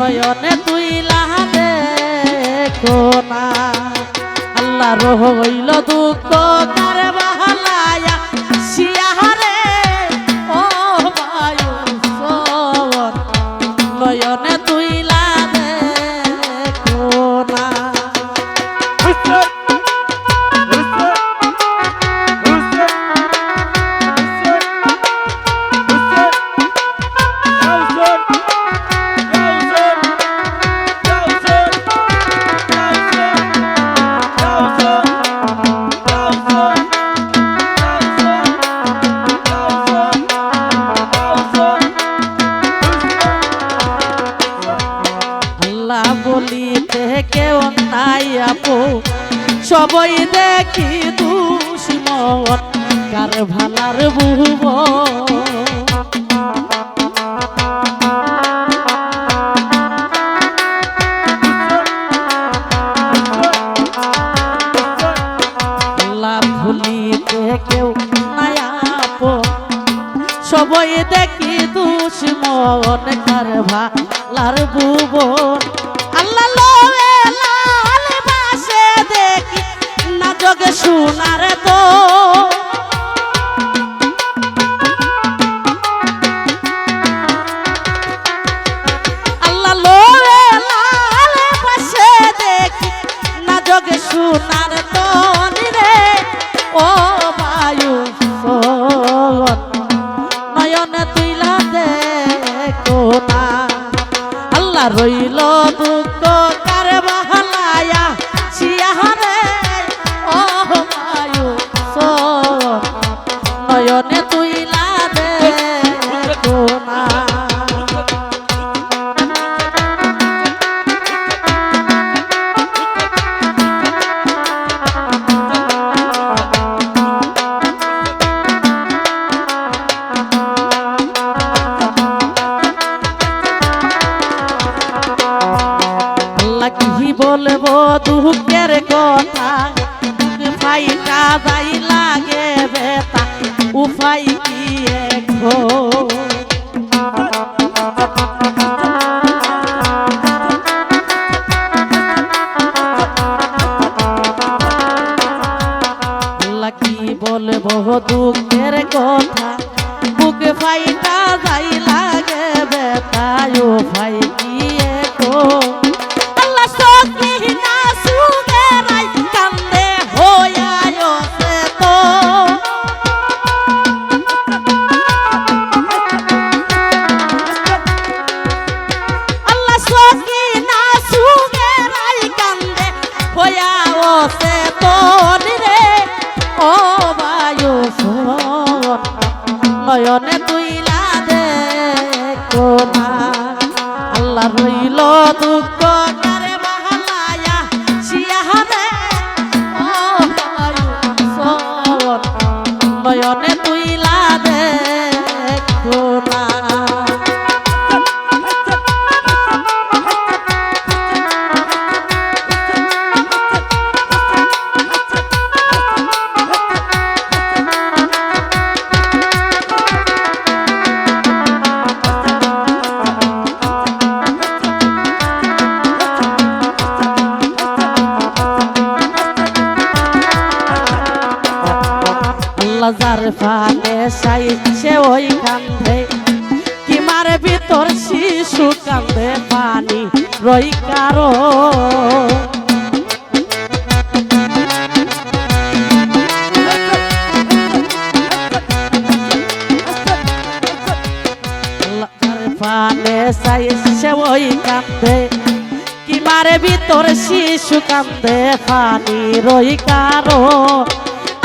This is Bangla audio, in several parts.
নয়নে তুইলা দেখো না আল্লাহ রইল দুঃখ কারে বাহালায়া শিয়ারে ও বায়ু সর নয়নে তুইলা দেখো না বলিতে কেউ নাই আপু সবই দেখি দুশ্মন কার ভালার বুব ভুলিতে কেউ নাই আপু সবই দেখি দুশ্মন কার ভালার বুব আল্লাহ লোয়ে লাল বাসে দেখি না জগে সোনার তো আল্লাহ লোয়ে লাল বাসে দেখি না জগে সোনার তো রে ও বায়ু নয়ন তুইলা দেখো না আল্লাহ রইল দুঃখ কারে বাহালায়া শিয়ারে ও বায়ু নয়নে তুইলা দেখো না কি বলবো দুঃখের কথা ফাইটা যাই লাগে বেতা উপায় কি কি বলবো দুঃখের কথা বুক ফাইটা যাই লাগে বেতা উপায় কি নয়নে তুইলা দেখো না আল্লাহ রইল দুঃখ কারে বাহালায়া শিয়ারে ও বায়ু নয়নে তুইলা দেখো না যার ফানে সাই সে ওই কান্দে কি মারে ভিতর শিশু কান্দে পানি রই কারো ফানে সাই সে ওই কান্দে কি মারে ভিতর শিশু কান্দে পানি রই কারো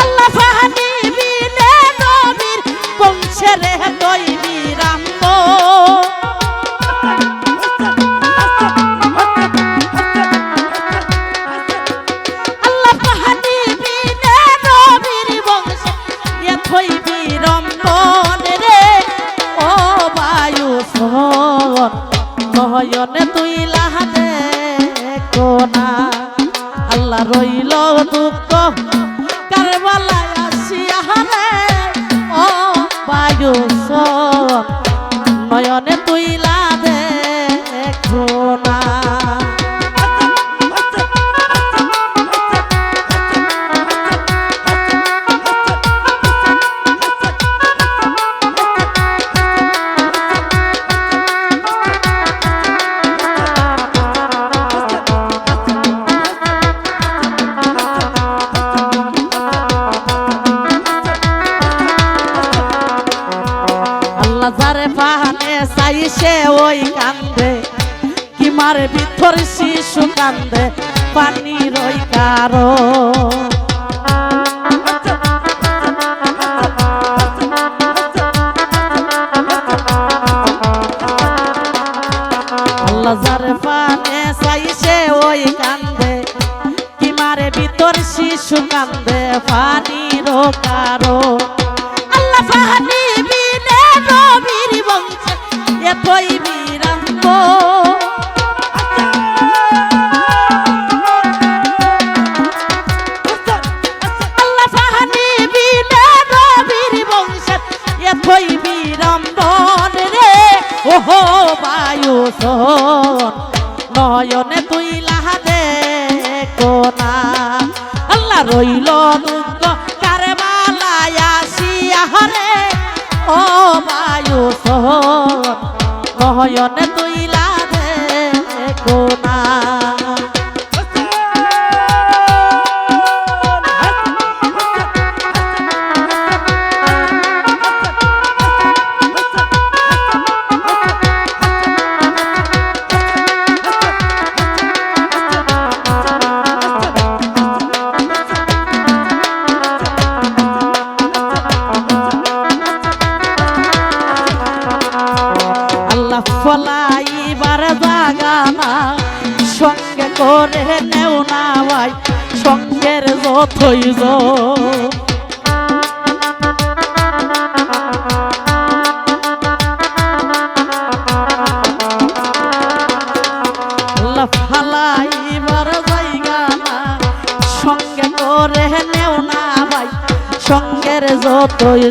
আল্লাহ ফানি বংশেরে তৈরি রামব আল্লাহ পাহানি বিনে নবীর বংশে থইবি রম্বন রে ও বায়ু নয়নে তুইলা দেখো না আল্লাহ রইল দুঃখ কারবালায় আসিয়া রে ও বায়ু নয়নে তুইলা দেখো সে ওই কান্দে কি মারে ভিতর শিশু কান্দে পানির ওই কারো আল্লাহ যারে পানে চাই সে ওই কান্দে কি মারে ভিতর শিশু কান্দে পানির কারো আল্লাহ পানি বিনে নবীর বংশে এতই বিরাম্ব আল্লাহ পানি বিনে নবীর বংশে এতই বিড়ম্বন রে ওহো বায়ু সোন নয়নে তুই লাহাদে কোনা আল্লাহ রইল দুঃখ কারে বালায় আসিয়া হরে ও বায়ু সোন নয়নে তুই লাহাদে কোনা ফলাইবার জাগানা সঙ্গে করে নেও না ভাই সঙ্গের যতই ফলাইবার জায়গানা সঙ্গে করে নেও না ভাই সঙ্গের যতই